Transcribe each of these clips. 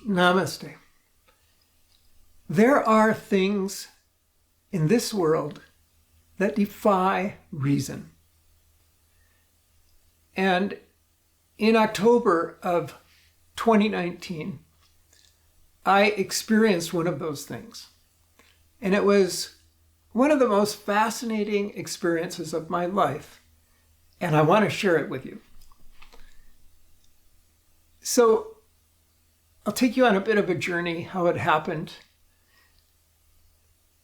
Namaste. There are things in this world that defy reason. And in October of 2019, I experienced one of those things. And it was one of the most fascinating experiences of my life. And I want to share it with you. So I'll take you on a bit of a journey, how it happened.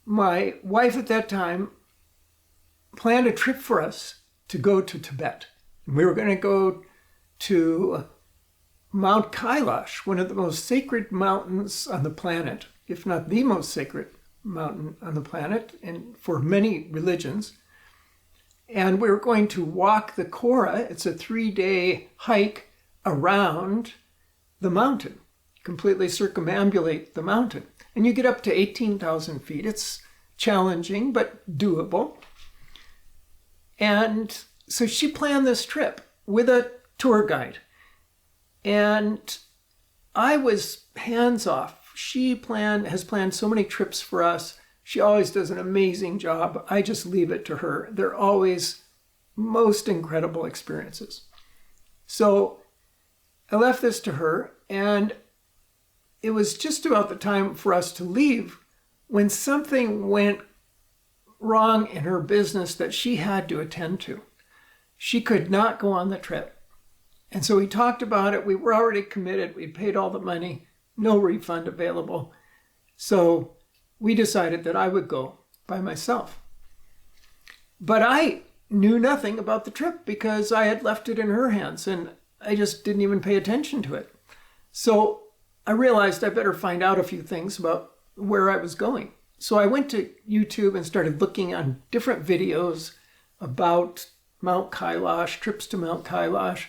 My wife at that time planned a trip for us to go to Tibet. We were going to go to Mount Kailash, one of the most sacred mountains on the planet, if not the most sacred mountain on the planet, and for many religions. And we were going to walk the Kora. It's a 3-day hike around the mountain, completely circumambulate the mountain. And you get up to 18,000 feet. It's challenging, but doable. And so she planned this trip with a tour guide. And I was hands off. She has planned so many trips for us. She always does an amazing job. I just leave it to her. They're always most incredible experiences. So I left this to her, and it was just about the time for us to leave when something went wrong in her business that she had to attend to. She could not go on the trip. And so we talked about it. We were already committed. We paid all the money, no refund available. So we decided that I would go by myself. But I knew nothing about the trip because I had left it in her hands and I just didn't even pay attention to it. So I realized I better find out a few things about where I was going. So I went to YouTube and started looking on different videos about Mount Kailash, trips to Mount Kailash.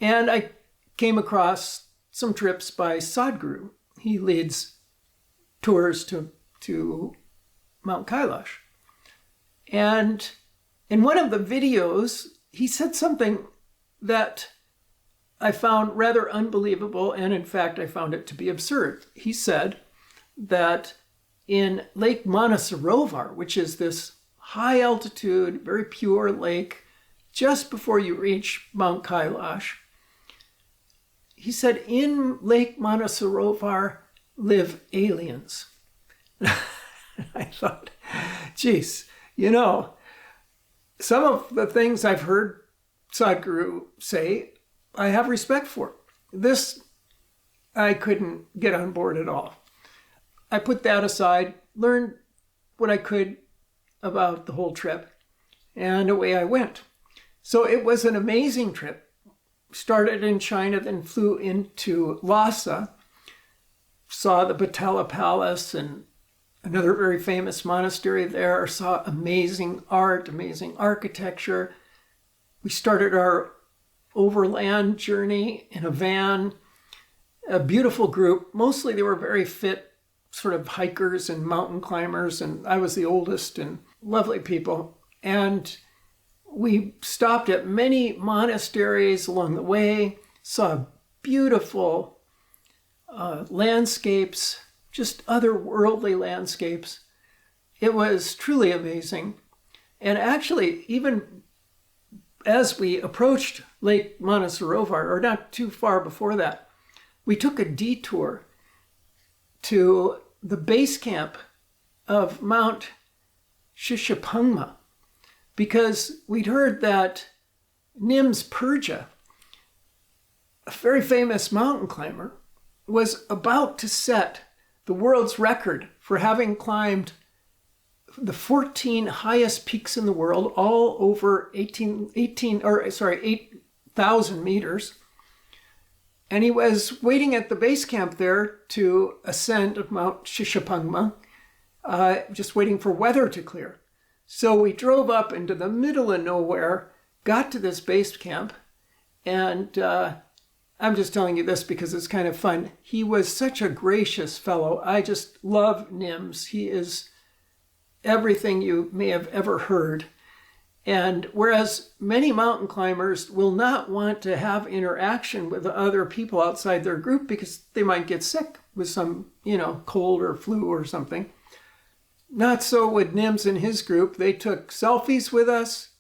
And I came across some trips by Sadhguru. He leads tours to Mount Kailash. And in one of the videos, he said something that I found rather unbelievable, and in fact, I found it to be absurd. He said that in Lake Manasarovar, which is this high altitude, very pure lake, just before you reach Mount Kailash, he said, in Lake Manasarovar live aliens. I thought, geez, some of the things I've heard Sadhguru say, I have respect for. This, I couldn't get on board at all. I put that aside, learned what I could about the whole trip, and away I went. So it was an amazing trip. Started in China, then flew into Lhasa, saw the Patala Palace and another very famous monastery there, saw amazing art, amazing architecture. We started our overland journey in a van, a beautiful group. Mostly they were very fit sort of hikers and mountain climbers, and I was the oldest, and lovely people. And we stopped at many monasteries along the way, saw beautiful landscapes, just otherworldly landscapes. It was truly amazing. And actually, even as we approached Lake Manasarovar, or not too far before that, we took a detour to the base camp of Mount Shishapangma, because we'd heard that Nims Purja, a very famous mountain climber, was about to set the world's record for having climbed the 14 highest peaks in the world, all over 8,000 meters. And he was waiting at the base camp there to ascend Mount Shishapangma, just waiting for weather to clear. So we drove up into the middle of nowhere, got to this base camp, and I'm just telling you this because it's kind of fun. He was such a gracious fellow. I just love Nims. He is everything you may have ever heard. And whereas many mountain climbers will not want to have interaction with other people outside their group because they might get sick with some, cold or flu or something. Not so with Nims and his group. They took selfies with us,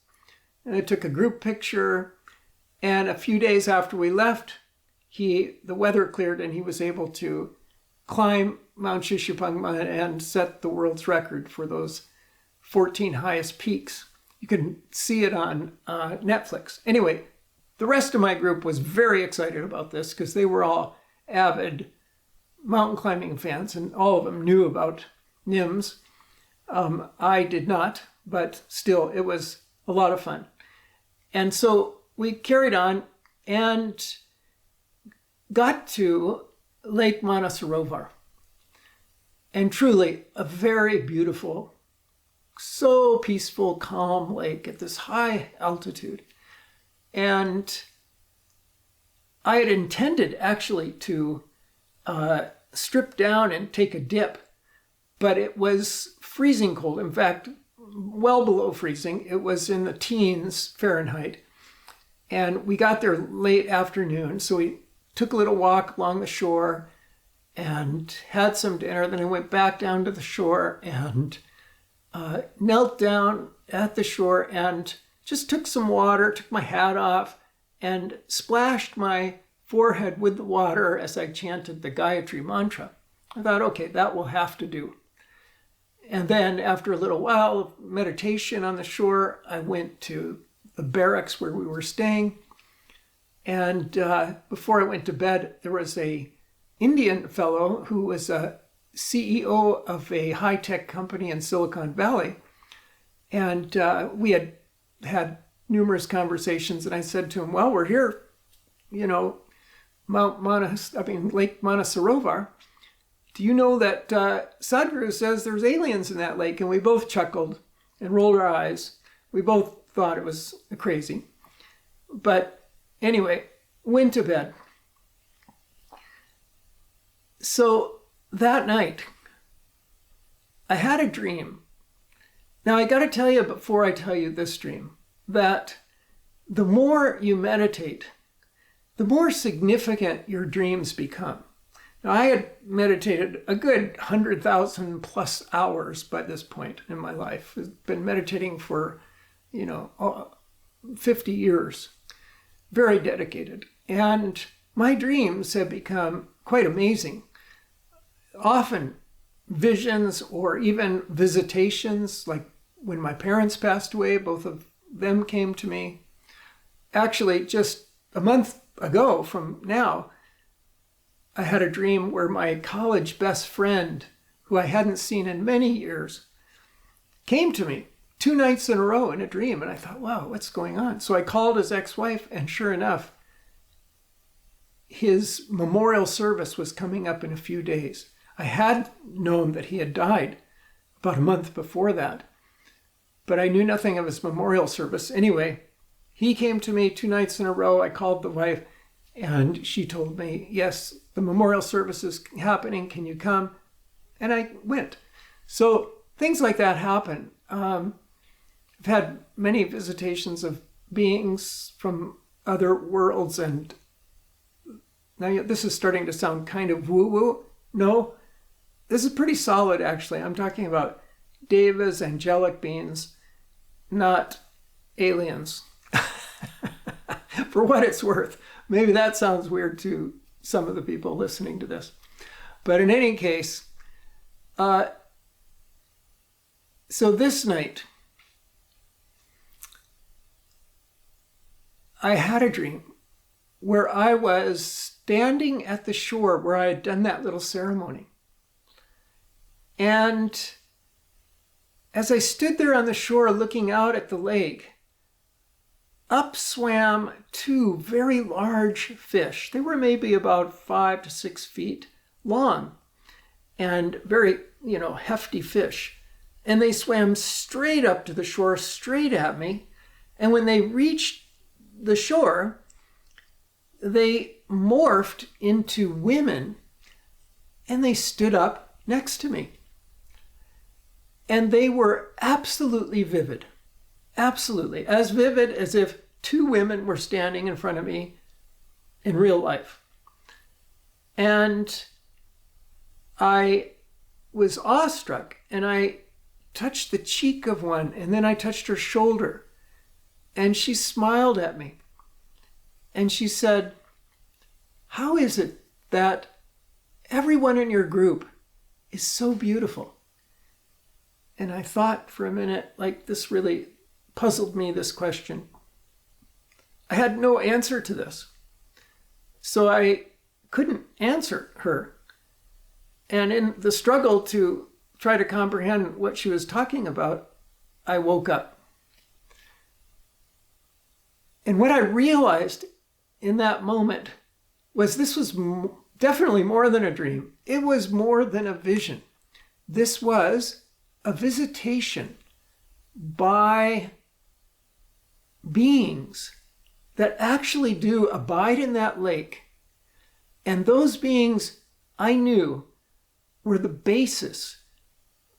and they took a group picture. And a few days after we left, the weather cleared and he was able to climb Mount Shishapangma and set the world's record for those 14 highest peaks. You can see it on Netflix. Anyway, the rest of my group was very excited about this because they were all avid mountain climbing fans and all of them knew about Nims. I did not, but still, it was a lot of fun. And so we carried on and got to Lake Manasarovar. And truly, a very beautiful, so peaceful, calm lake at this high altitude. And I had intended actually to strip down and take a dip, but it was freezing cold. In fact, well below freezing. It was in the teens Fahrenheit. And we got there late afternoon, so we took a little walk along the shore and had some dinner. Then I went back down to the shore and knelt down at the shore and just took some water, took my hat off, and splashed my forehead with the water as I chanted the Gayatri mantra. I thought, okay, that will have to do. And then after a little while of meditation on the shore, I went to the barracks where we were staying. And before I went to bed, there was a Indian fellow who was a CEO of a high-tech company in Silicon Valley. And we had had numerous conversations. And I said to him, well, we're here, Lake Manasarovar. Do you know that Sadhguru says there's aliens in that lake? And we both chuckled and rolled our eyes. We both thought it was crazy. But anyway, went to bed. So that night, I had a dream. Now, I got to tell you before I tell you this dream, that the more you meditate, the more significant your dreams become. Now, I had meditated a good 100,000 plus hours by this point in my life. I've been meditating for, 50 years. Very dedicated. And my dreams have become quite amazing. Often visions or even visitations, like when my parents passed away, both of them came to me. Actually, just a month ago from now, I had a dream where my college best friend, who I hadn't seen in many years, came to me 2 nights in a row in a dream. And I thought, wow, what's going on? So I called his ex-wife, and sure enough, his memorial service was coming up in a few days. I had known that he had died about a month before that, but I knew nothing of his memorial service. Anyway, he came to me 2 nights in a row. I called the wife, and she told me, yes, the memorial service is happening. Can you come? And I went. So things like that happen. I've had many visitations of beings from other worlds, and now this is starting to sound kind of woo-woo. No, this is pretty solid, actually. I'm talking about devas, angelic beings, not aliens. For what it's worth. Maybe that sounds weird to some of the people listening to this. But in any case, so this night, I had a dream where I was standing at the shore where I had done that little ceremony. And as I stood there on the shore looking out at the lake, up swam 2 very large fish. They were maybe about 5 to 6 feet long and very, hefty fish. And they swam straight up to the shore, straight at me. And when they reached the shore, they morphed into women and they stood up next to me. And they were absolutely vivid. Absolutely. As vivid as if two women were standing in front of me in real life. And I was awestruck, and I touched the cheek of one, and then I touched her shoulder, and she smiled at me. And she said, "How is it that everyone in your group is so beautiful?" And I thought for a minute, like, this really puzzled me, this question. I had no answer to this. So I couldn't answer her. And in the struggle to try to comprehend what she was talking about, I woke up. And what I realized in that moment was this was definitely more than a dream. It was more than a vision. This was a visitation by beings that actually do abide in that lake. And those beings, I knew, were the basis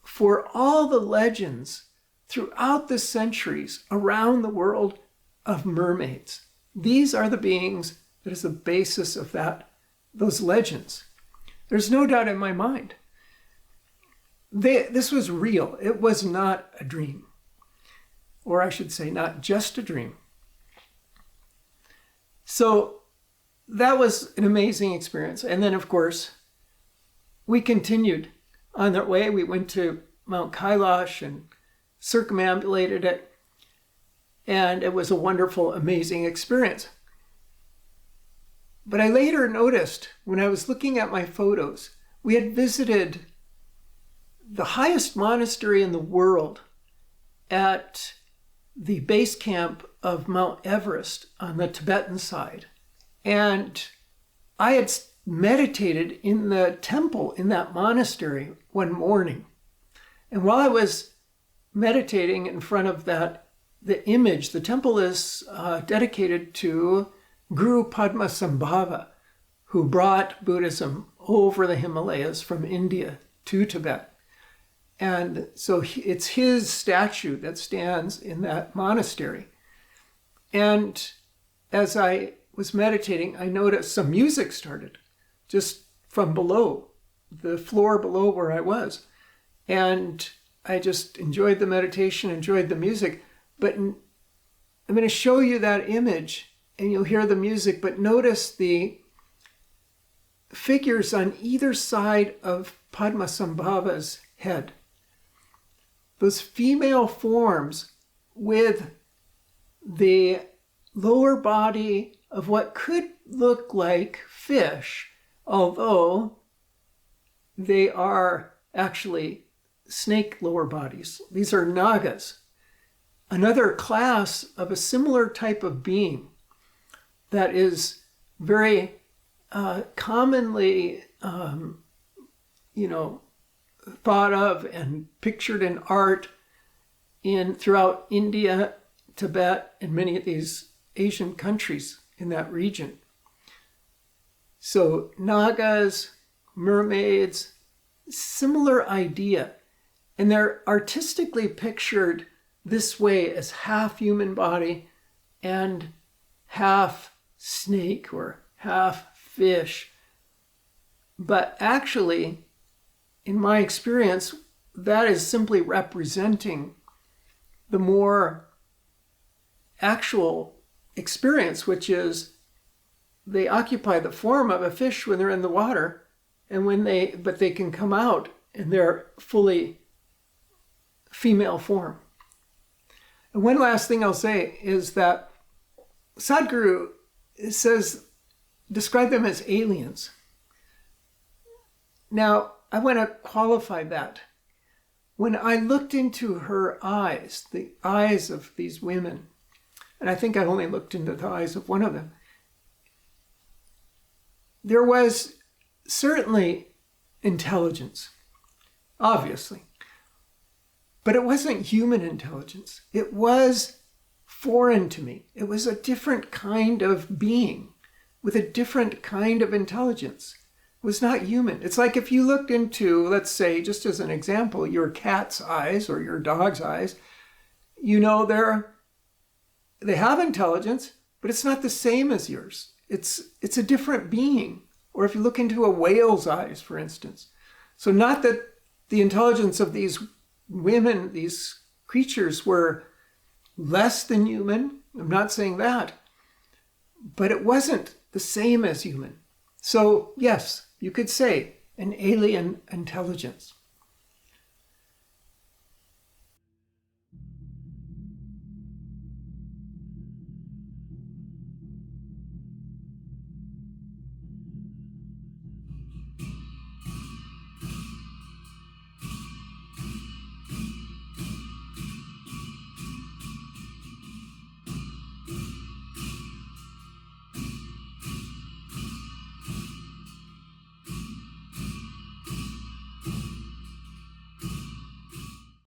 for all the legends throughout the centuries around the world of mermaids. These are the beings that is the basis of those legends. There's no doubt in my mind. This was real. It was not a dream. Or I should say, not just a dream. So that was an amazing experience. And then, of course, we continued on that way. We went to Mount Kailash and circumambulated it. And it was a wonderful, amazing experience. But I later noticed when I was looking at my photos, we had visited the highest monastery in the world at the base camp of Mount Everest on the Tibetan side. And I had meditated in the temple in that monastery one morning. And while I was meditating in front of the image, the temple is dedicated to Guru Padmasambhava, who brought Buddhism over the Himalayas from India to Tibet. And so it's his statue that stands in that monastery. And as I was meditating, I noticed some music started just from below, the floor below where I was. And I just enjoyed the meditation, enjoyed the music. But I'm going to show you that image and you'll hear the music, but notice the figures on either side of Padmasambhava's head. Those female forms with the lower body of what could look like fish, although they are actually snake lower bodies. These are nagas, another class of a similar type of being that is very commonly, thought of and pictured in art throughout India, Tibet, and many of these Asian countries in that region. So nagas, mermaids, similar idea. And they're artistically pictured this way as half human body and half snake or half fish. But actually, in my experience, that is simply representing the more actual experience, which is they occupy the form of a fish when they're in the water, and but they can come out in their fully female form. And one last thing I'll say is that Sadhguru describe them as aliens. Now, I want to qualify that. When I looked into her eyes, the eyes of these women, and I think I only looked into the eyes of one of them, there was certainly intelligence, obviously. But it wasn't human intelligence. It was foreign to me. It was a different kind of being with a different kind of intelligence. It was not human. It's like if you looked into, let's say, just as an example, your cat's eyes or your dog's eyes, they have intelligence, but it's not the same as yours. It's a different being. Or if you look into a whale's eyes, for instance. So not that the intelligence of these women, these creatures, were less than human. I'm not saying that. But it wasn't the same as human. So yes, you could say an alien intelligence.